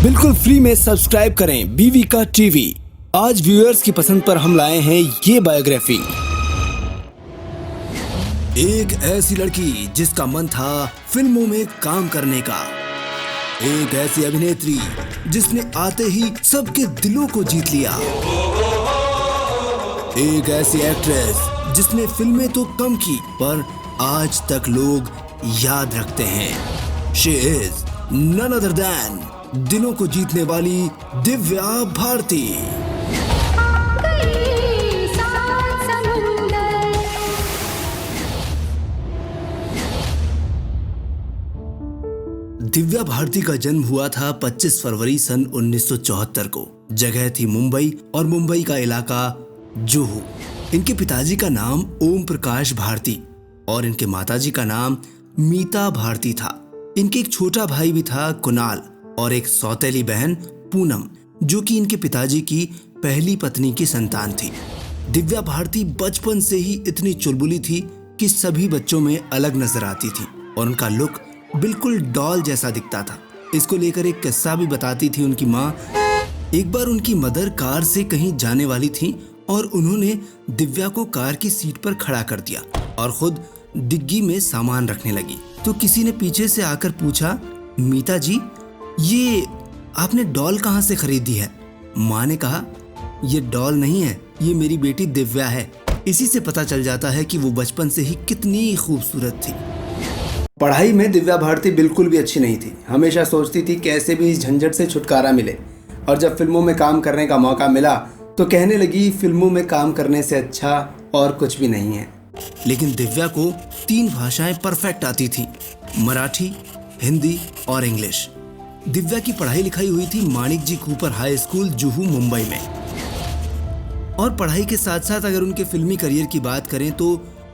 बिल्कुल फ्री में सब्सक्राइब करें बीवी का टीवी। आज व्यूअर्स की पसंद पर हम लाए हैं ये बायोग्राफी। एक ऐसी लड़की जिसका मन था फिल्मों में काम करने का, एक ऐसी अभिनेत्री जिसने आते ही सबके दिलों को जीत लिया, एक ऐसी एक्ट्रेस जिसने फिल्में तो कम की पर आज तक लोग याद रखते हैं। She is none other than दिलों को जीतने वाली दिव्या भारती। दिव्या भारती का जन्म हुआ था 25 फरवरी सन 1974 को। जगह थी मुंबई और मुंबई का इलाका जुहू। इनके पिताजी का नाम ओम प्रकाश भारती और इनके माताजी का नाम मीता भारती था। इनके एक छोटा भाई भी था कुणाल और एक सौतेली बहन पूनम, जो कि इनके पिताजी की पहली पत्नी की संतान थी। दिव्या भारती बचपन से ही इतनी चुलबुली थी कि सभी बच्चों में अलग नजर आती थी और उनका लुक बिल्कुल डॉल जैसा दिखता था। इसको लेकर एक किस्सा भी बताती थी उनकी माँ। एक बार उनकी मदर कार से कहीं जाने वाली थी और उन्होंने दिव्या को कार की सीट पर खड़ा कर दिया और खुद डिग्गी में सामान रखने लगी। तो किसी ने पीछे से आकर पूछा, मीता जी, ये आपने डॉल कहाँ से खरीदी है? माँ ने कहा, ये डॉल नहीं है, ये मेरी बेटी दिव्या है। इसी से पता चल जाता है कि वो बचपन से ही कितनी खूबसूरत थी। पढ़ाई में दिव्या भारती बिल्कुल भी अच्छी नहीं थी। हमेशा सोचती थी कैसे भी इस झंझट से छुटकारा मिले, और जब फिल्मों में काम करने का मौका मिला तो कहने लगी फिल्मों में काम करने से अच्छा और कुछ भी नहीं है। लेकिन दिव्या को 3 भाषाएं परफेक्ट आती थी, मराठी, हिंदी और इंग्लिश। दिव्या की पढ़ाई लिखाई हुई थी Manik ji Cooper high school Juhu Mumbai में। और पढ़ाई के साथ साथ अगर उनके फिल्मी करियर की बात करें तो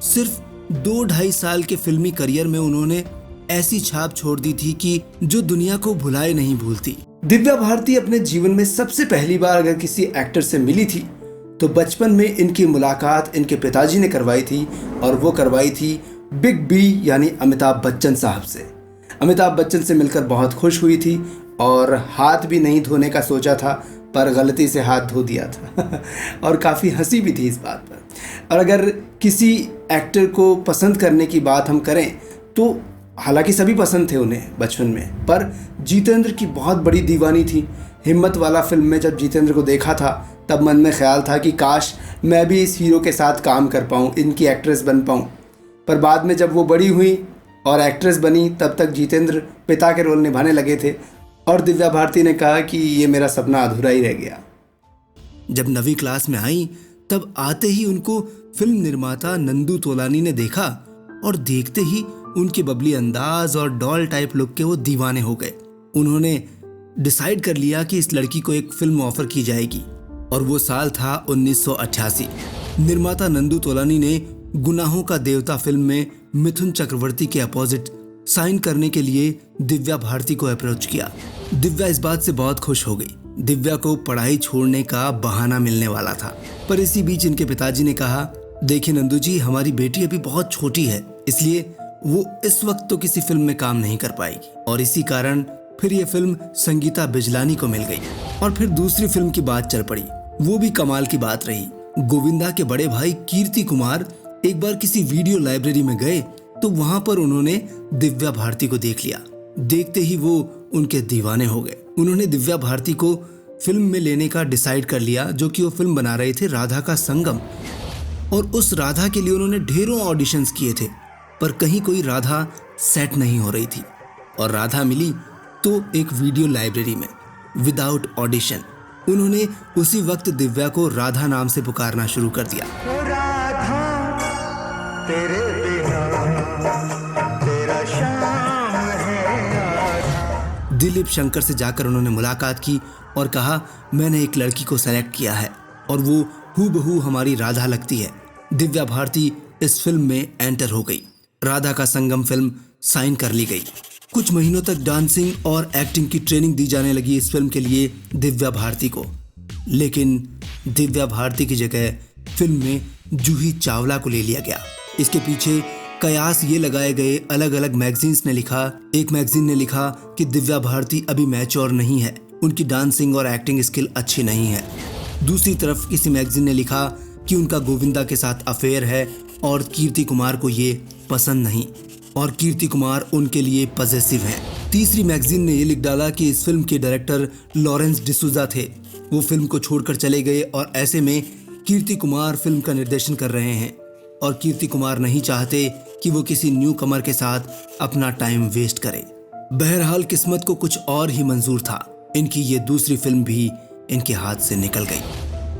सिर्फ 2-2.5 साल के फिल्मी करियर में उन्होंने ऐसी छाप छोड़ दी थी कि जो दुनिया को भुलाए नहीं भूलती। दिव्या भारती अपने जीवन में सबसे पहली बार अगर किसी एक्टर से मिली थी तो बचपन में इनकी मुलाकात इनके पिताजी ने करवाई थी, और वो करवाई थी बिग बी यानी अमिताभ बच्चन साहब से। अमिताभ बच्चन से मिलकर बहुत खुश हुई थी और हाथ भी नहीं धोने का सोचा था पर गलती से हाथ धो दिया था और काफ़ी हंसी भी थी इस बात पर। और अगर किसी एक्टर को पसंद करने की बात हम करें तो हालांकि सभी पसंद थे उन्हें बचपन में, पर जितेंद्र की बहुत बड़ी दीवानी थी। हिम्मत वाला फिल्म में जब जितेंद्र को देखा था तब मन में ख्याल था कि काश मैं भी इस हीरो के साथ काम कर पाऊँ, इनकी एक्ट्रेस बन पाऊँ। पर बाद में जब वो बड़ी हुई और एक्ट्रेस बनी तब तक जितेंद्र पिता के रोल निभाने लगे थे और दिव्या भारती ने कहा कि ये मेरा सपना अधूरा ही रह गया। जब 9वीं क्लास में आई तब आते ही उनको फिल्म निर्माता नंदू तोलानी ने देखा और देखते ही उनके बबली अंदाज और डॉल टाइप लुक के वो दीवाने हो गए। उन्होंने डिसाइड कर लिया कि इस लड़की को एक फिल्म ऑफर की जाएगी और वो साल था 1988। निर्माता नंदू तोलानी ने गुनाहों का देवता फिल्म में मिथुन चक्रवर्ती के अपोजिट साइन करने के लिए दिव्या भारती को अप्रोच किया। दिव्या इस बात से बहुत खुश हो गई। दिव्या को पढ़ाई छोड़ने का बहाना मिलने वाला था, पर इसी बीच इनके पिताजी ने कहा, देखिए नंदू जी, हमारी बेटी अभी बहुत छोटी है, इसलिए वो इस वक्त तो किसी फिल्म में काम नहीं कर पाएगी। और इसी कारण फिर ये फिल्म संगीता बिजलानी को मिल गई और फिर दूसरी फिल्म की बात चल पड़ी। वो भी कमाल की बात रही। गोविंदा के बड़े भाई कीर्ति कुमार एक बार किसी वीडियो लाइब्रेरी में गए तो वहां पर उन्होंने दिव्या भारती को देख लिया। देखते ही वो उनके दीवाने हो गए। उन्होंने दिव्या भारती को फिल्म में लेने का डिसाइड कर लिया, जो कि वो फिल्म बना रहे थे राधा का संगम। और उस राधा के लिए उन्होंने ढेरों ऑडिशंस किए थे, पर कहीं कोई राधा सेट नहीं हो रही थी। और राधा मिली तो एक वीडियो लाइब्रेरी में विदाउट ऑडिशन। उन्होंने उसी वक्त दिव्या को राधा नाम से पुकारना शुरू कर दिया। राधा तेरे बिना तेरा शाम है। दिलीप शंकर से जाकर उन्होंने मुलाकात की और कहा, मैंने एक लड़की को सेलेक्ट किया है और वो हूबहू हमारी राधा लगती है। दिव्या भारती इस फिल्म में एंटर हो गई। राधा का संगम फिल्म साइन कर ली गई। कुछ महीनों तक डांसिंग और एक्टिंग की ट्रेनिंग दी जाने लगी इस फिल्म के लिए दिव्या भारती को। लेकिन दिव्या भारती की जगह फिल्म में जूही चावला को ले लिया गया। इसके पीछे कयास ये लगाए गए, अलग अलग मैगजीन्स ने लिखा। एक मैगजीन ने लिखा कि दिव्या भारती अभी मैच्योर नहीं है, उनकी डांसिंग और एक्टिंग स्किल अच्छी नहीं है। दूसरी तरफ किसी मैगजीन ने लिखा कि उनका गोविंदा के साथ अफेयर है और कीर्ति कुमार को ये पसंद नहीं और कीर्ति कुमार उनके लिए पॉसेसिव हैं। तीसरी मैगजीन ने ये लिख डाला कि इस फिल्म के डायरेक्टर लॉरेंस डिसूजा थे, वो फिल्म को छोड़कर चले गए और ऐसे में कीर्ति कुमार फिल्म का निर्देशन कर रहे हैं और कीर्ति कुमार नहीं चाहते कि वो किसी न्यू कमर के साथ अपना टाइम वेस्ट करे। बहरहाल किस्मत को कुछ और ही मंजूर था, इनकी ये दूसरी फिल्म भी इनके हाथ से निकल गई।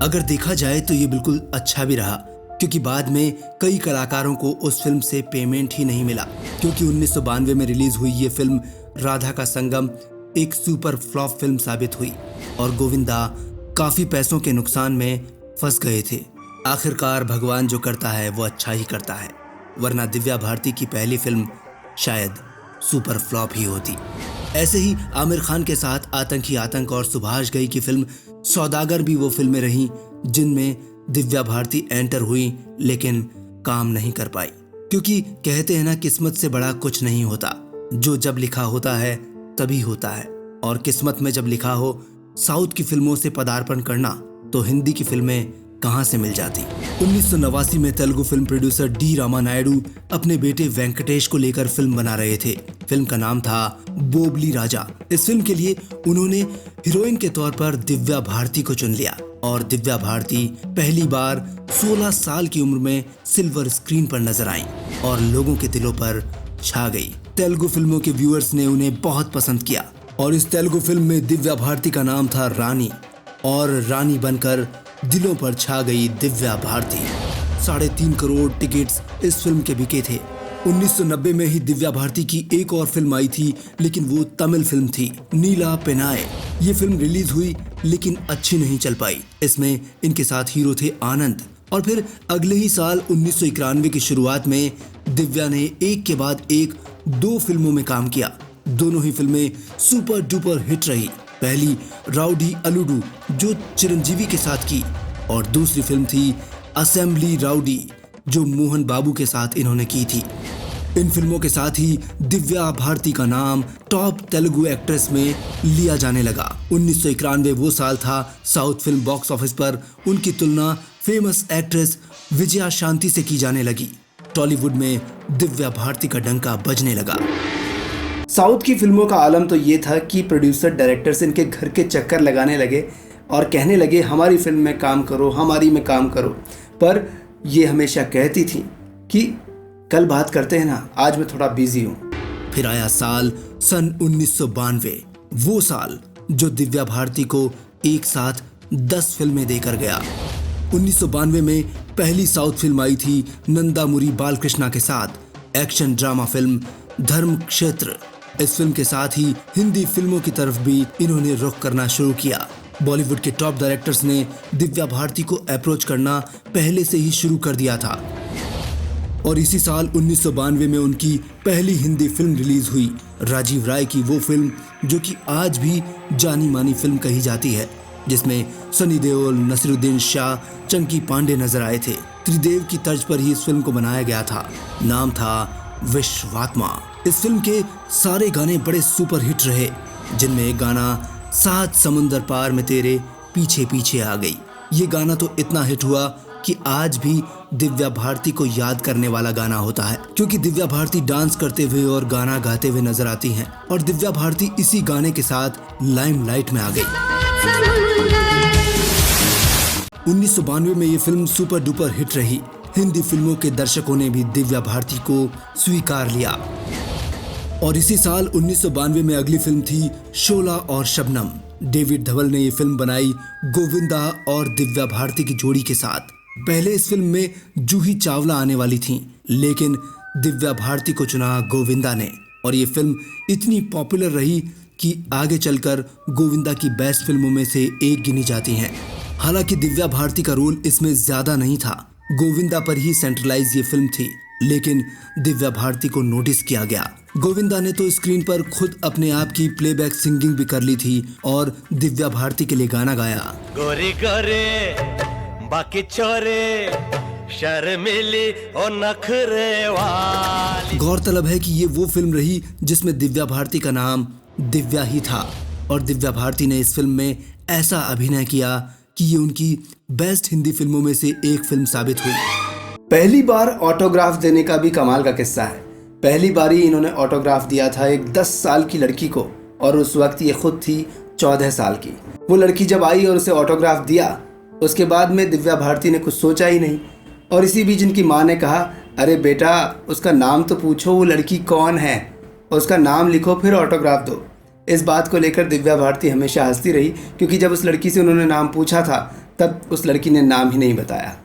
अगर देखा जाए तो ये बिल्कुल अच्छा भी रहा, क्योंकि बाद में कई कलाकारों को उस फिल्म से पेमेंट ही नहीं मिला, क्योंकि 1992 में रिलीज हुई ये फिल्म राधा का संगम एक सुपर फ्लॉप फिल्म साबित हुई और गोविंदा काफी पैसों के नुकसान में फंस गए थे। आखिरकार भगवान जो करता है वो अच्छा ही करता है, वरना दिव्या भारती की पहली फिल्म शायद सुपर फ्लॉप ही होती। ऐसे ही आमिर खान के साथ आतंकी आतंक और सुभाष घई की फिल्म सौदागर भी वो फिल्में रहीं जिनमें दिव्या भारती एंटर हुई लेकिन काम नहीं कर पाई, क्योंकि कहते हैं ना, किस्मत से बड़ा कुछ नहीं होता, जो जब लिखा होता है तभी होता है। और किस्मत में जब लिखा हो साउथ की फिल्मों से पदार्पण करना, तो हिंदी की फिल्में कहां से मिल जाती। 1989 में Telugu film producer D Rama Naidu अपने बेटे वेंकटेश को लेकर फिल्म बना रहे थे। फिल्म का नाम था बोबली राजा। इस फिल्म के लिए उन्होंने हीरोइन के तौर पर दिव्या भारती को चुन लिया और दिव्या भारती पहली बार 16 साल की उम्र में सिल्वर स्क्रीन पर नजर आई और लोगों के दिलों पर छा गई। तेलुगु फिल्मों के व्यूअर्स ने उन्हें बहुत पसंद किया और इस तेलुगु फिल्म में दिव्या भारती का नाम था रानी और रानी बनकर दिलों पर छा गई दिव्या भारती। 3.5 करोड़ टिकट्स इस फिल्म के बिके थे। 1990 में ही दिव्या भारती की एक और फिल्म आई थी, लेकिन वो तमिल फिल्म थी, नीला पेनाए। ये फिल्म रिलीज हुई लेकिन अच्छी नहीं चल पाई। इसमें इनके साथ हीरो थे आनंद। और फिर अगले ही साल 1991 की शुरुआत में दिव्या ने एक के बाद एक 2 फिल्मों में काम किया। दोनों ही फिल्में सुपर डुपर हिट रही। पहली राउडी अलूडू जो चिरंजीवी के साथ की और दूसरी फिल्म थी असेंबली राउडी जो मोहन बाबू के साथ इन्होंने की थी। इन फिल्मों के साथ ही दिव्या भारती का नाम टॉप तेलुगु एक्ट्रेस में लिया जाने लगा। 1991 वो साल था साउथ फिल्म बॉक्स ऑफिस पर उनकी तुलना फेमस एक्ट्रेस विजया शांति से की जाने लगी। टॉलीवुड में दिव्या भारती का डंका बजने लगा। साउथ की फिल्मों का आलम तो ये था कि प्रोड्यूसर डायरेक्टर से इनके घर के चक्कर लगाने लगे और कहने लगे हमारी फिल्म में काम करो, हमारी में काम करो। पर ये हमेशा कहती थी कि कल बात करते हैं ना, आज मैं थोड़ा बिजी हूँ। फिर आया साल सन 1992, वो साल जो दिव्या भारती को एक साथ 10 फिल्में देकर गया। 1992 में पहली साउथ फिल्म आई थी नंदामुरी बालकृष्णा के साथ, एक्शन ड्रामा फिल्म धर्म क्षेत्र। इस फिल्म के साथ ही हिंदी फिल्मों की तरफ भी इन्होंने रुख करना शुरू किया। बॉलीवुड के टॉप डायरेक्टर्स ने दिव्या भारती को अप्रोच करना पहले से ही शुरू कर दिया था और इसी साल 1992 में उनकी पहली हिंदी फिल्म रिलीज हुई, राजीव राय की वो फिल्म जो कि आज भी जानी मानी फिल्म कही जाती है, जिसमें सनी देओल, नसीरुद्दीन शाह, चंकी पांडे नजर आए थे। त्रिदेव की तर्ज पर ही इस फिल्म को बनाया गया था। नाम था विश्वात्मा। इस फिल्म के सारे गाने बड़े सुपर हिट रहे, जिनमें एक गाना 7 समुंदर पार में तेरे पीछे पीछे आ गई। ये गाना तो इतना हिट हुआ कि आज भी दिव्या भारती को याद करने वाला गाना होता है, क्योंकि दिव्या भारती डांस करते हुए और गाना गाते हुए नजर आती हैं और दिव्या भारती इसी गाने के साथ लाइमलाइट में आ गई। 1992 में ये फिल्म सुपर डुपर हिट रही। हिंदी फिल्मों के दर्शकों ने भी दिव्या भारती को स्वीकार लिया और इसी साल 1992 में अगली फिल्म थी शोला और शबनम। डेविड धवल ने ये फिल्म बनाई गोविंदा और दिव्या भारती की जोड़ी के साथ। पहले इस फिल्म में जूही चावला आने वाली थीं, लेकिन दिव्या भारती को चुना गोविंदा ने और ये फिल्म इतनी पॉपुलर रही कि आगे चलकर गोविंदा की बेस्ट फिल्मों में से एक गिनी जाती हैं। हालांकि दिव्या भारती का रोल इसमें ज्यादा नहीं था, गोविंदा पर ही सेंट्रलाइज ये फिल्म थी, लेकिन दिव्या भारती को नोटिस किया गया। गोविंदा ने तो स्क्रीन पर खुद अपने आप की प्लेबैक सिंगिंग भी कर ली थी और दिव्या भारती के लिए गाना गाया। गोरी गोरे बाकी छोरे शर्मिली और नखरे वाली। गौरतलब है कि ये वो फिल्म रही जिसमें दिव्या भारती का नाम दिव्या ही था और दिव्या भारती ने इस फिल्म में ऐसा अभिनय किया कि ये उनकी बेस्ट हिंदी फिल्मों में से एक फिल्म साबित हुई। पहली बार ऑटोग्राफ देने का भी कमाल का किस्सा है। पहली बार ही इन्होंने ऑटोग्राफ दिया था एक 10 साल की लड़की को, और उस वक्त ये खुद थी 14 साल की। वो लड़की जब आई और उसे ऑटोग्राफ दिया, उसके बाद में दिव्या भारती ने कुछ सोचा ही नहीं, और इसी बीच इनकी माँ ने कहा, अरे बेटा उसका नाम तो पूछो, वो लड़की कौन है, उसका नाम लिखो फिर ऑटोग्राफ दो। इस बात को लेकर दिव्या भारती हमेशा हंसती रही, क्योंकि जब उस लड़की से उन्होंने नाम पूछा था तब उस लड़की ने नाम ही नहीं बताया।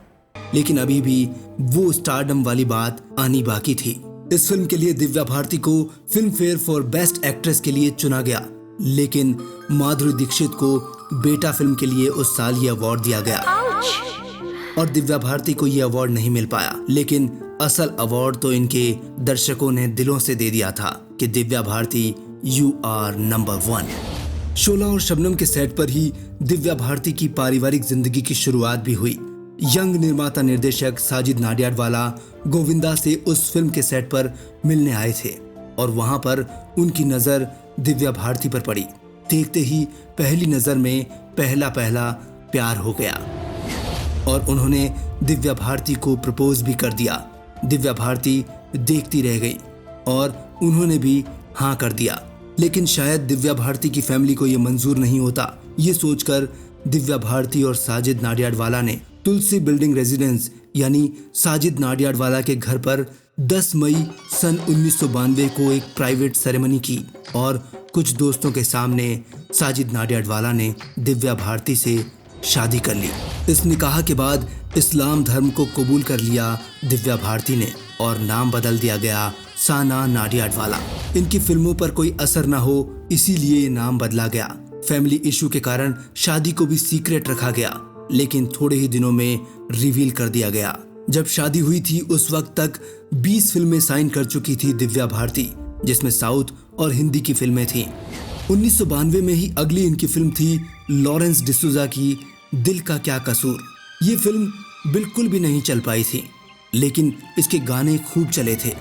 लेकिन अभी भी वो स्टारडम वाली बात आनी बाकी थी। इस फिल्म के लिए दिव्या भारती को film fair for best actress के लिए चुना गया, लेकिन माधुरी दीक्षित को बेटा फिल्म के लिए उस साल ये अवार्ड दिया गया और दिव्या भारती को ये अवार्ड नहीं मिल पाया। लेकिन असल अवार्ड तो इनके दर्शकों ने दिलों से दे दिया था कि Divya Bharti you are number 1। Shola Aur Shabnam के सेट पर ही दिव्या भारती की पारिवारिक जिंदगी की शुरुआत भी हुई। यंग निर्माता निर्देशक साजिद नाडियाडवाला गोविंदा से उस फिल्म के सेट पर मिलने आए थे और वहां पर उनकी नजर दिव्या भारती पर पड़ी। देखते ही पहली नजर में पहला प्यार हो गया और उन्होंने दिव्या भारती को प्रपोज भी कर दिया। दिव्या भारती देखती रह गई और उन्होंने भी हाँ कर दिया, लेकिन शायद दिव्या भारती की फैमिली को ये मंजूर नहीं होता। ये सोचकर दिव्या भारती और साजिद नाडियाडवाला ने तुलसी बिल्डिंग रेजिडेंस यानी साजिद नाडियाडवाला के घर पर 10 मई सन 1992 को एक प्राइवेट सेरेमनी की और कुछ दोस्तों के सामने साजिद नाडियाडवाला ने दिव्या भारती से शादी कर ली। इस निकाह के बाद इस्लाम धर्म को कबूल कर लिया दिव्या भारती ने और नाम बदल दिया गया साना नाडियाडवाला। इनकी फिल्मों पर कोई असर ना हो इसीलिए ये नाम बदला गया। फैमिली इशू के कारण शादी को भी सीक्रेट रखा गया, लेकिन थोड़े ही दिनों में रिवील कर दिया गया। जब शादी हुई थी उस वक्त तक 20 फिल्में साइन कर चुकी थी दिव्या भारती, जिसमें साउथ और हिंदी की फिल्में थीं। 1992 में ही अगली इनकी फिल्म थी लॉरेंस डिसूजा की दिल का क्या कसूर। ये फिल्म बिल्कुल भी नहीं चल पाई थी, लेकिन इसके गाने खूब चले थे।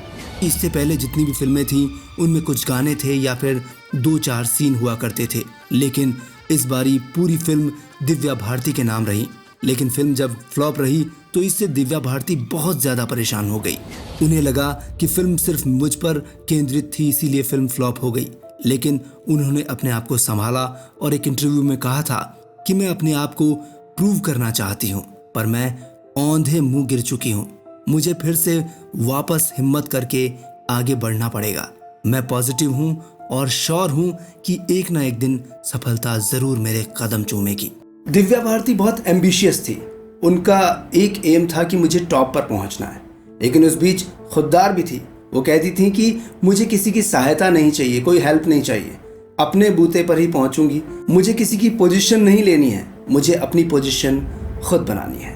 इससे पहले जितनी भी फिल्में थीं उनमें कुछ गाने थे या फिर 2-4 सीन हुआ करते थे, लेकिन इस बारी पूरी फिल्म दिव्या भारती के नाम रही। लेकिन फिल्म जब फ्लॉप रही तो इससे दिव्या भारती बहुत ज़्यादा परेशान हो गई। उन्हें लगा कि फिल्म सिर्फ मुझ पर केंद्रित थी इसीलिए फिल्म फ्लॉप हो गई, लेकिन उन्होंने अपने आप को संभाला और एक इंटरव्यू में कहा था कि मैं अपने आप को प्रूव करना चाहती हूँ, पर मैं औंधे मुंह गिर चुकी हूँ। मुझे फिर से वापस हिम्मत करके आगे बढ़ना पड़ेगा। मैं पॉजिटिव हूँ और श्योर हूँ कि एक ना एक दिन सफलता जरूर मेरे कदम चूमेगी। दिव्या भारती बहुत एम्बिशियस थी। उनका एक एम था कि मुझे टॉप पर पहुंचना है, लेकिन उस बीच खुददार भी थी। वो कहती थी कि मुझे किसी की सहायता नहीं चाहिए, कोई हेल्प नहीं चाहिए, अपने बूते पर ही पहुंचूंगी। मुझे किसी की पोजीशन नहीं लेनी है, मुझे अपनी पोजीशन खुद बनानी है।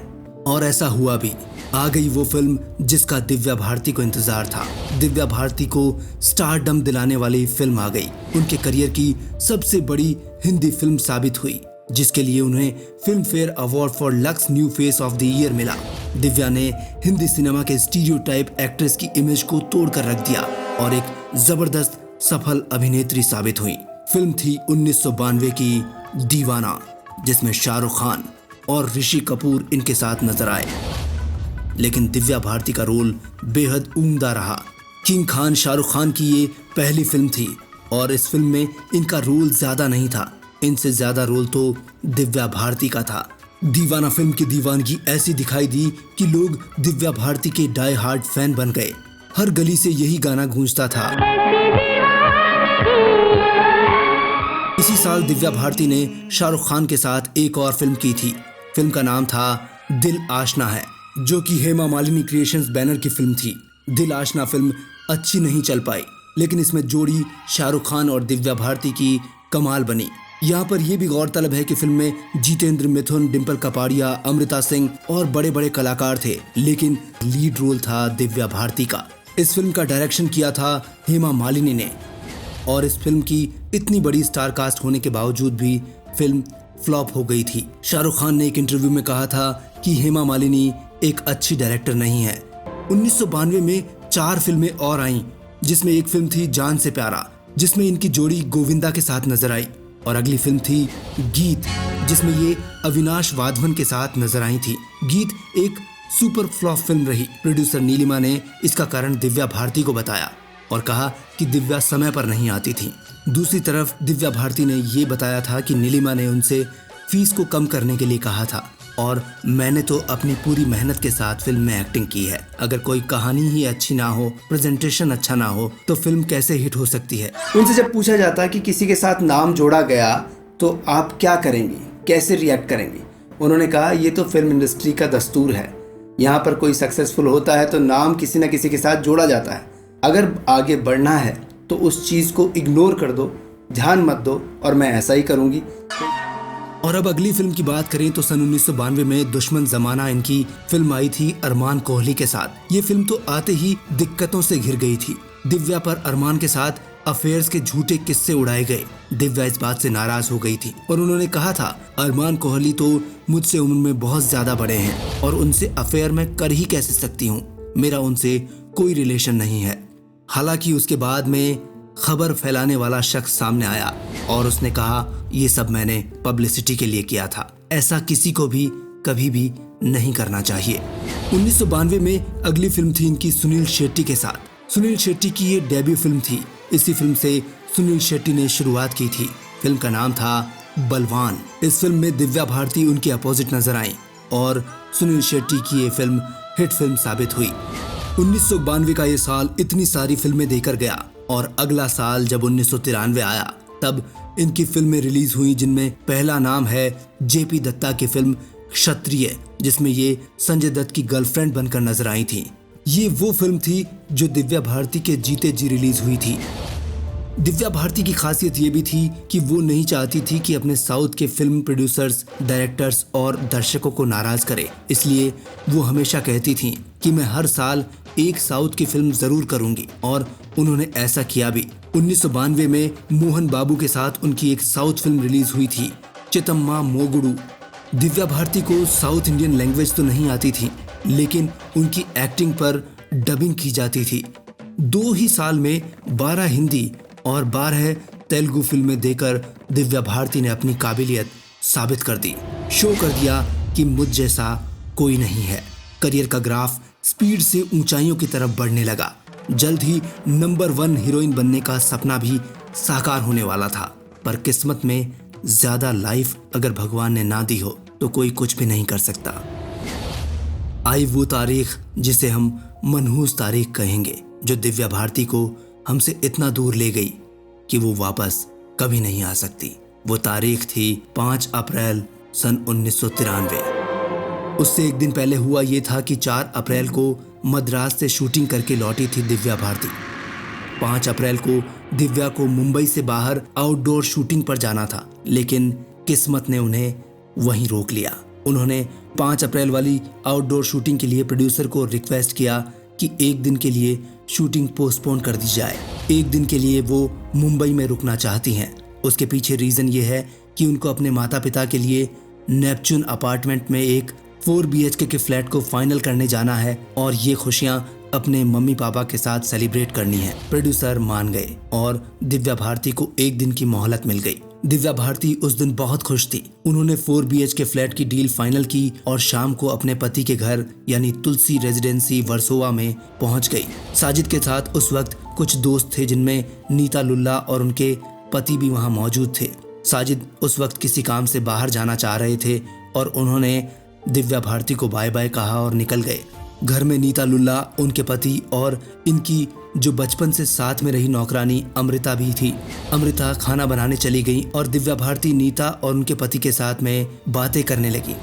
और ऐसा हुआ भी। आ गई वो फिल्म जिसका दिव्या भारती को इंतजार था। दिव्या भारती को स्टारडम दिलाने वाली फिल्म आ गई। उनके करियर की सबसे बड़ी हिंदी फिल्म साबित हुई, जिसके लिए उन्हें film fair award for lux new face of the year मिला। दिव्या ने हिंदी सिनेमा के स्टीरियोटाइप एक्ट्रेस की इमेज को तोड़कर रख दिया और एक जबरदस्त सफल अभिनेत्री साबित हुई। फिल्म थी 1992 की दीवाना, जिसमें शाहरुख खान और ऋषि कपूर इनके साथ नजर आए, लेकिन दिव्या भारती का रोल बेहद उम्दा रहा। किंग खान शाहरुख खान की ये पहली फिल्म थी और इस फिल्म में इनका रोल ज्यादा नहीं था, इनसे ज्यादा रोल तो दिव्या भारती का था। दीवाना फिल्म की दीवानगी ऐसी दिखाई दी कि लोग दिव्या भारती के डाई हार्ड फैन बन गए। हर गली से यही गाना गूंजता था। इसी साल दिव्या भारती ने शाहरुख खान के साथ एक और फिल्म की थी। फिल्म का नाम था दिल आशना है, जो कि हेमा मालिनी क्रिएशंस बैनर की फिल्म थी। दिल आशना फिल्म अच्छी नहीं चल पाई, लेकिन इसमें जोड़ी शाहरुख खान और दिव्या भारती की कमाल बनी। यहाँ पर यह भी गौरतलब है कि फिल्म में जितेंद्र मिथुन, डिम्पल कपाड़िया, अमृता सिंह और बड़े बड़े कलाकार थे, लेकिन लीड रोल था दिव्या भारती का। इस फिल्म का डायरेक्शन किया था हेमा मालिनी ने और इस फिल्म की इतनी बड़ी स्टार कास्ट होने के बावजूद भी फिल्म फ्लॉप हो गई थी। शाहरुख खान ने एक इंटरव्यू में कहा था कि हेमा मालिनी एक अच्छी डायरेक्टर नहीं है। 1992 में 4 फिल्में और आईं, जिसमें एक फिल्म थी जान से प्यारा, जिसमें इनकी जोड़ी गोविंदा के साथ नजर आई। और अगली फिल्म थी गीत, जिसमें ये अविनाश वाधवन के साथ नजर आई थी। गीत एक सुपर फ्लॉप फिल्म रही। प्रोड्यूसर नीलिमा ने इसका कारण दिव्या भारती को बताया और कहा कि दिव्या समय पर नहीं आती थी। दूसरी तरफ दिव्या भारती ने ये बताया था कि नीलिमा ने उनसे फीस को कम करने के लिए कहा था और मैंने तो अपनी पूरी मेहनत के साथ फिल्म में एक्टिंग की है। अगर कोई कहानी ही अच्छी ना हो, प्रेजेंटेशन अच्छा ना हो, तो फिल्म कैसे हिट हो सकती है। उनसे जब पूछा जाता है कि किसी के साथ नाम जोड़ा गया तो आप क्या करेंगी, कैसे रिएक्ट करेंगी, उन्होंने कहा ये तो फिल्म इंडस्ट्री का दस्तूर है। यहाँ पर कोई सक्सेसफुल होता है तो नाम किसी न किसी के साथ जोड़ा जाता है। अगर आगे बढ़ना है तो उस चीज़ को इग्नोर कर दो, ध्यान मत दो, और मैं ऐसा ही करूँगी। और अब अगली फिल्म की बात करें तो सन 1992 में दुश्मन जमाना इनकी फिल्म आई थी अरमान कोहली के साथ। ये फिल्म तो आते ही दिक्कतों से घिर गई थी। दिव्या पर अरमान के साथ अफेयर्स के झूठे किस्से उड़ाए गए। दिव्या इस बात से नाराज हो गई थी और उन्होंने कहा था अरमान कोहली तो मुझसे उम्र में बहुत ज्यादा बड़े हैं और उनसे अफेयर मैं कर ही कैसे सकती हूँ, मेरा उनसे कोई रिलेशन नहीं है। हालांकि उसके बाद में खबर फैलाने वाला शख्स सामने आया और उसने कहा ये सब मैंने पब्लिसिटी के लिए किया था, ऐसा किसी को भी कभी भी नहीं करना चाहिए। 1992 में अगली फिल्म थी इनकी सुनील शेट्टी के साथ। सुनील शेट्टी की ये डेब्यू फिल्म थी। इसी फिल्म से सुनील शेट्टी ने शुरुआत की थी। फिल्म का नाम था बलवान। इस फिल्म में दिव्या भारती उनके अपोजिट नजर आई और सुनील शेट्टी की ये फिल्म हिट फिल्म साबित हुई। 1992 का ये साल इतनी सारी फिल्में देकर गया और अगला साल जब 1993 आया तब इनकी फिल्में रिलीज हुई, जिनमें पहला नाम है जेपी दत्ता की फिल्म क्षत्रिय, जिसमें ये संजय दत्त की गर्लफ्रेंड बनकर नजर आई थी। ये वो फिल्म थी जो दिव्या भारती के जीते जी रिलीज हुई थी। दिव्या भारती की खासियत ये भी थी कि वो नहीं चाहती थी कि अपने साउथ के फिल्म प्रोड्यूसर्स, डायरेक्टर्स और दर्शकों को नाराज करे, इसलिए वो हमेशा कहती थी कि मैं हर साल एक साउथ की फिल्म जरूर करूंगी और उन्होंने ऐसा किया भी। 1992 में मोहन बाबू के साथ उनकी एक साउथ फिल्म रिलीज हुई थी, चितम्मा मोगुडू। दिव्या भारती को साउथ इंडियन लैंग्वेज तो नहीं आती थी, लेकिन उनकी एक्टिंग पर डबिंग की जाती थी। 2 ही साल में 12 हिंदी और 12 तेलुगु फिल्में देकर दिव्या भारती ने अपनी काबिलियत साबित कर दी। शो कर दिया कि मुझ जैसा कोई नहीं है। करियर का ग्राफ स्पीड से ऊंचाइयों की तरफ बढ़ने लगा। जल्द ही नंबर 1 हीरोइन बनने का सपना भी साकार होने वाला था, पर किस्मत में ज्यादा लाइफ अगर भगवान ने ना दी हो तो कोई कुछ भी नहीं कर सकता। आई वो तारीख जिसे हम मनहूस तारीख कहेंगे, जो दिव्या भारती को हमसे इतना दूर ले गई कि वो वापस कभी नहीं आ सकती। वो तारीख थी 5 अप्रैल सन 1993। उससे एक दिन पहले हुआ ये था कि 4 अप्रैल को मद्रास से शूटिंग करके लौटी थी दिव्या भारती। 5 अप्रैल को दिव्या को मुंबई से बाहर आउटडोर शूटिंग पर जाना था, लेकिन किस्मत ने उन्हें वहीं रोक लिया। उन्होंने 5 अप्रैल वाली आउटडोर शूटिंग के लिए प्रोड्यूसर को रिक्वेस्ट किया कि एक दिन के लिए शूटिंग पोस्टपोन कर दी जाए। एक दिन के लिए वो मुंबई में रुकना चाहती हैं। उसके पीछे रीजन ये है कि उनको अपने माता पिता के लिए नेपच्यून अपार्टमेंट में एक 4 BHK के फ्लैट को फाइनल करने जाना है और ये खुशियां अपने मम्मी पापा के साथ सेलिब्रेट करनी है। प्रोड्यूसर मान गए और दिव्या भारती को एक दिन की मोहलत मिल गई। दिव्या भारती उस दिन बहुत खुश थी। उन्होंने 4 BHK फ्लैट की डील फाइनल की और शाम को अपने पति के घर यानी तुलसी रेजिडेंसी वर्सोवा में पहुंच गई। साजिद के साथ उस वक्त कुछ दोस्त थे, जिनमें नीता लुल्ला और उनके पति भी वहां मौजूद थे। साजिद उस वक्त किसी काम से बाहर जाना चाह रहे थे और उन्होंने दिव्या भारती को बाय बाय कहा और निकल गए। घर में नीता लुल्ला, उनके पति और इनकी जो बचपन से साथ में रही नौकरानी अमृता भी थी। अमृता खाना बनाने चली गई और दिव्या भारती नीता और उनके पति के साथ में बातें करने लगी।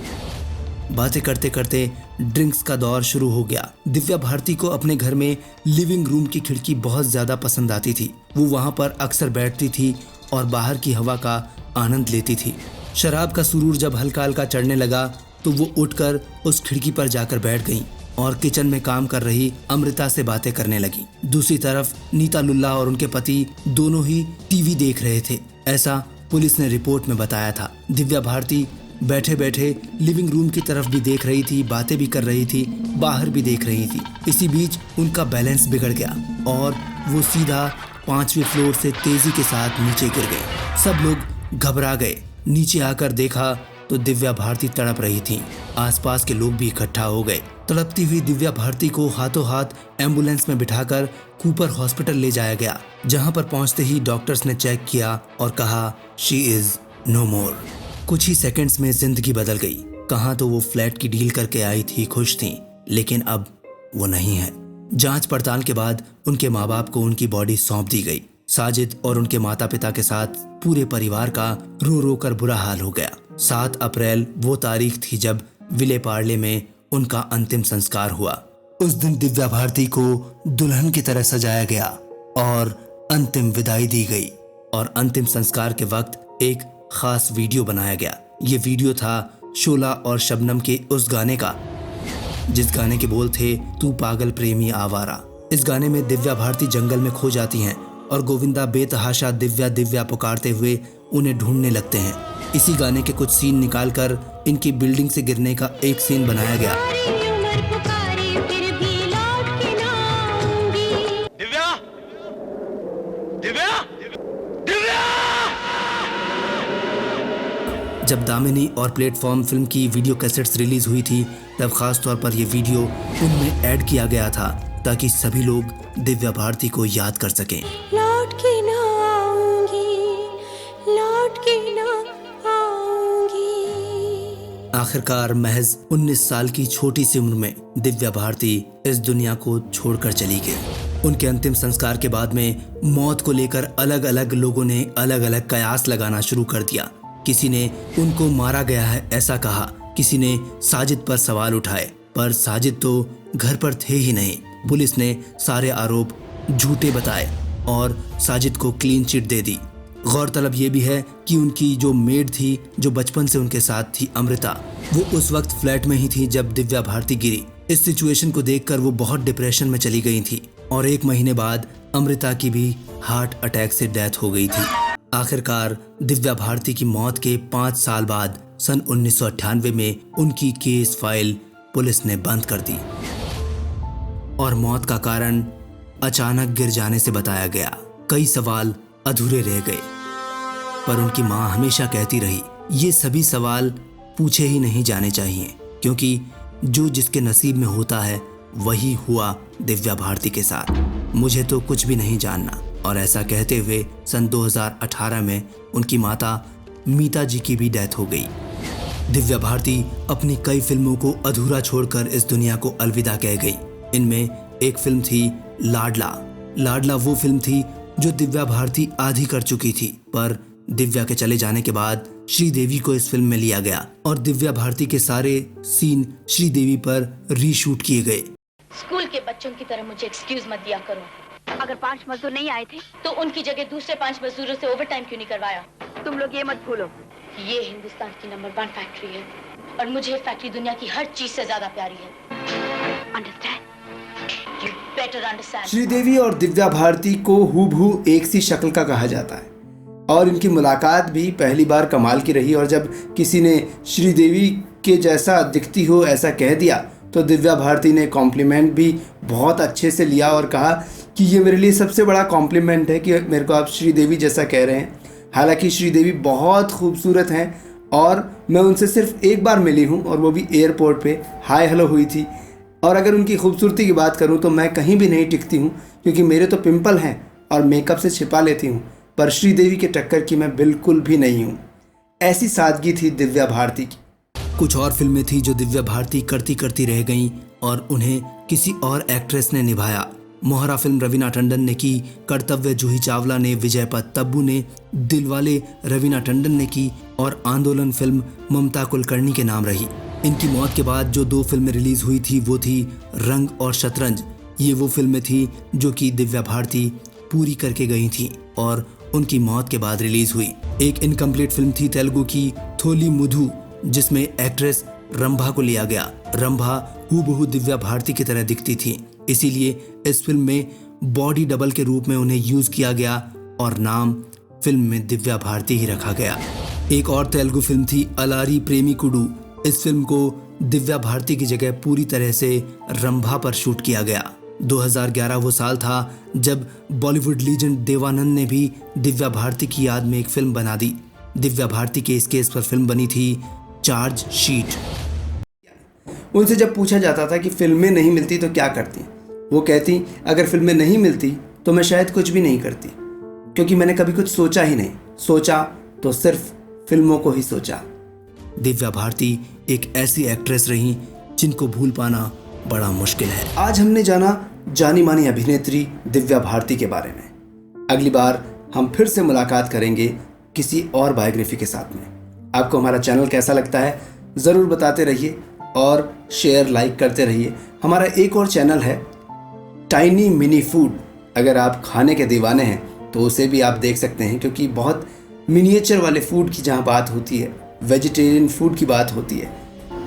बातें करते करते ड्रिंक्स का दौर शुरू हो गया। दिव्या भारती को अपने घर में लिविंग रूम की खिड़की बहुत ज्यादा पसंद आती थी। वो वहां पर अक्सर बैठती थी और बाहर की हवा का आनंद लेती थी। शराब का सुरूर जब हल्का हल्का चढ़ने लगा तो वो उठकर उस खिड़की पर जाकर बैठ गई और किचन में काम कर रही अमृता से बातें करने लगी। दूसरी तरफ नीता लुल्ला और उनके पति दोनों ही टीवी देख रहे थे, ऐसा पुलिस ने रिपोर्ट में बताया था। दिव्या भारती बैठे बैठे लिविंग रूम की तरफ भी देख रही थी, बातें भी कर रही थी, बाहर भी देख रही थी। इसी बीच उनका बैलेंस बिगड़ गया और वो सीधा 5वें फ्लोर से तेजी के साथ नीचे गिर गए। सब लोग घबरा गए। नीचे आकर देखा तो दिव्या भारती तड़प रही थी। आसपास के लोग भी इकट्ठा हो गए। तड़पती हुई दिव्या भारती को हाथों हाथ एम्बुलेंस में बिठाकर कूपर हॉस्पिटल ले जाया गया, जहां पर पहुंचते ही डॉक्टर्स ने चेक किया और कहा शी इज नो मोर। कुछ ही सेकंड्स में जिंदगी बदल गई। कहाँ तो वो फ्लैट की डील करके आई थी, खुश थी, लेकिन अब वो नहीं है। जांच पड़ताल के बाद उनके माँ बाप को उनकी बॉडी सौंप दी गई। साजिद और उनके माता पिता के साथ पूरे परिवार का रो रो कर बुरा हाल हो गया। 7 अप्रैल वो तारीख थी जब विले पार्ले में उनका अंतिम संस्कार हुआ। उस दिन दिव्या भारती को दुल्हन की तरह सजाया गया और अंतिम विदाई दी गई। और अंतिम संस्कार के वक्त एक खास वीडियो बनाया गया। ये वीडियो था शोला और शबनम के उस गाने का जिस गाने के बोल थे तू पागल प्रेमी आवारा। इस गाने में दिव्या भारती जंगल में खो जाती हैं और गोविंदा बेतहाशा दिव्या दिव्या पुकारते हुए उन्हें ढूंढने लगते हैं। इसी गाने के कुछ सीन निकालकर इनकी बिल्डिंग से गिरने का एक सीन बनाया गया। दिव्या दिव्या दिव्या। जब दामिनी और प्लेटफॉर्म फिल्म की वीडियो कैसेट्स रिलीज हुई थी, तब खास तौर पर यह वीडियो उनमें ऐड किया गया था ताकि सभी लोग दिव्या भारती को याद कर सकें। लौट के ना आऊंगी, लौट के ना आऊंगी। आखिरकार महज 19 साल की छोटी सी उम्र में दिव्या भारती इस दुनिया को छोड़कर चली गई। उनके अंतिम संस्कार के बाद में मौत को लेकर अलग अलग लोगों ने अलग अलग कयास लगाना शुरू कर दिया। किसी ने उनको मारा गया है ऐसा कहा, किसी ने साजिद पर सवाल उठाए, पर साजिद तो घर पर थे ही नहीं। पुलिस ने सारे आरोप झूठे बताए और साजिद को क्लीन चिट दे दी। गौरतलब ये भी है कि उनकी जो मेड थी, जो बचपन से उनके साथ थी, अमृता, वो उस वक्त फ्लैट में ही थी जब दिव्या भारती गिरी। इस सिचुएशन को देखकर वो बहुत डिप्रेशन में चली गई थी और 1 महीने बाद अमृता की भी हार्ट अटैक से डेथ हो गई थी। आखिरकार दिव्या भारती की मौत के 5 साल बाद सन 1998 में उनकी केस फाइल पुलिस ने बंद कर दी और मौत का कारण अचानक गिर जाने से बताया गया। कई सवाल अधूरे रह गए, पर उनकी मां हमेशा कहती रही ये सभी सवाल पूछे ही नहीं जाने चाहिए, क्योंकि जो जिसके नसीब में होता है वही हुआ दिव्या भारती के साथ। मुझे तो कुछ भी नहीं जानना। और ऐसा कहते हुए सन 2018 में उनकी माता मीता जी की भी डेथ हो गई। दिव्या भारती अपनी कई फिल्मों को अधूरा छोड़कर इस दुनिया को अलविदा कह गई। इनमें एक फिल्म थी लाडला। लाडला वो फिल्म थी जो दिव्या भारती आधी कर चुकी थी, पर दिव्या के चले जाने के बाद श्रीदेवी को इस फिल्म में लिया गया और दिव्या भारती के सारे सीन श्रीदेवी पर रीशूट किए गए। स्कूल के बच्चों की तरह मुझे एक्सक्यूज मत दिया करो। अगर 5 मजदूर नहीं आए थे तो उनकी जगह दूसरे 5 मजदूरों से ओवरटाइम क्यों नहीं करवाया? तुम लोग ये मत भूलो, ये हिंदुस्तान की नंबर 1 फैक्ट्री है और मुझे ये फैक्ट्री दुनिया की हर चीज से ज्यादा प्यारी है। Understand? You better understand. Sridevi और दिव्या भारती को हूबहू एक सी शक्ल का कहा जाता है और इनकी मुलाकात भी पहली बार कमाल की रही। और जब किसी ने श्रीदेवी के जैसा दिखती हो ऐसा कह दिया तो दिव्या भारती ने कॉम्प्लीमेंट भी बहुत अच्छे से लिया और कहा कि ये मेरे लिए सबसे बड़ा कॉम्प्लीमेंट है कि मेरे को आप श्रीदेवी जैसा कह रहे हैं। हालांकि श्रीदेवी बहुत खूबसूरत हैं और मैं उनसे सिर्फ एक बार मिली हूँ और वो भी एयरपोर्ट पे हाय हेलो हुई थी। और अगर उनकी खूबसूरती की बात करूँ तो मैं कहीं भी नहीं टिकती हूँ, क्योंकि मेरे तो पिंपल हैं और मेकअप से छिपा लेती हूँ, पर श्रीदेवी के टक्कर की मैं बिल्कुल भी नहीं हूँ। ऐसी सादगी थी दिव्या भारती की। कुछ और फिल्में थी जो दिव्या भारती करती करती रह गईं और उन्हें किसी और एक्ट्रेस ने निभाया। मोहरा फिल्म रवीना टंडन ने की, कर्तव्य जूही चावला ने, विजय पथ तब्बू ने, दिलवाले रवीना टंडन ने की और आंदोलन फिल्म ममता कुलकर्णी के नाम रही। इनकी मौत के बाद जो 2 फिल्में रिलीज हुई थी वो थी रंग और शतरंज। ये वो फिल्में थी जो कि दिव्या भारती पूरी करके गई थी और उनकी मौत के बाद रिलीज हुई। एक इनकम्प्लीट फिल्म थी तेलुगु की थोली मुधु, जिसमें एक्ट्रेस रंभा को लिया गया। रंभा हूबहू दिव्या भारती की तरह दिखती थी, इसीलिए इस फिल्म में बॉडी डबल के रूप में उन्हें यूज किया गया और नाम फिल्म में दिव्या भारती ही रखा गया। एक और तेलुगु फिल्म थी अलारी प्रेमी कुडू। इस फिल्म को दिव्या भारती की जगह पूरी तरह से रंभा पर शूट किया गया। 2011 वो साल था जब बॉलीवुड लीजेंड देवानंद ने भी दिव्या भारती की याद में एक फिल्म बना दी। दिव्या भारती के इस केस पर फिल्म बनी थी चार्ज शीट। उनसे जब पूछा जाता था कि फिल्में नहीं मिलती तो क्या करती, वो कहती अगर फिल्में नहीं मिलती तो मैं शायद कुछ भी नहीं करती, क्योंकि मैंने कभी कुछ सोचा ही नहीं, सोचा तो सिर्फ फिल्मों को ही सोचा। दिव्या भारती एक ऐसी एक्ट्रेस रही जिनको भूल पाना बड़ा मुश्किल है। आज हमने जाना जानी मानी अभिनेत्री दिव्या भारती के बारे में। अगली बार हम फिर से मुलाकात करेंगे किसी और बायोग्राफी के साथ में। आपको हमारा चैनल कैसा लगता है ज़रूर बताते रहिए और शेयर लाइक करते रहिए। हमारा एक और चैनल है टाइनी मिनी फूड, अगर आप खाने के दीवाने हैं तो उसे भी आप देख सकते हैं, क्योंकि बहुत मिनिएचर वाले फूड की जहाँ बात होती है, वेजिटेरियन फूड की बात होती है,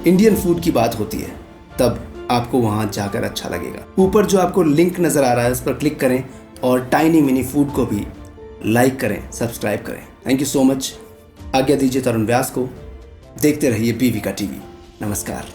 इंडियन फूड की बात होती है, तब आपको वहाँ जाकर अच्छा लगेगा। ऊपर जो आपको लिंक नज़र आ रहा है उस पर क्लिक करें और टाइनी मिनी फूड को भी लाइक करें, सब्सक्राइब करें। Thank you so much. आज्ञा दीजिए तरुण व्यास को। देखते रहिए बीवी का टीवी। नमस्कार।